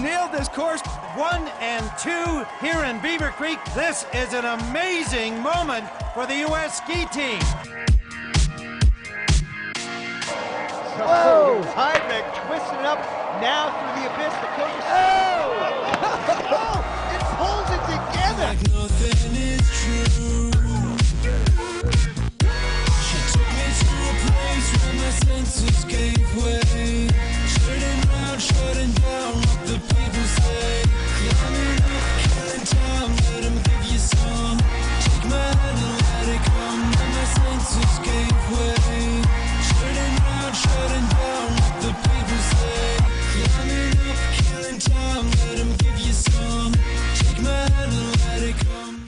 nailed this course. 1 and 2 here in Beaver Creek. This is an amazing moment for the U.S. ski team. Whoa! Heidrich twisting it up now through the abyss. The coach is... Oh! It pulls it together! Like nothing is true. She took me to a place where my senses gave way. Shutting down what the people say. Climbing up, killing time, let them give you some. Take my hand and let it come. And my senses gave way. Shutting down what the people say. Climbing up, killing time, let them give you some. Take my hand and let it come.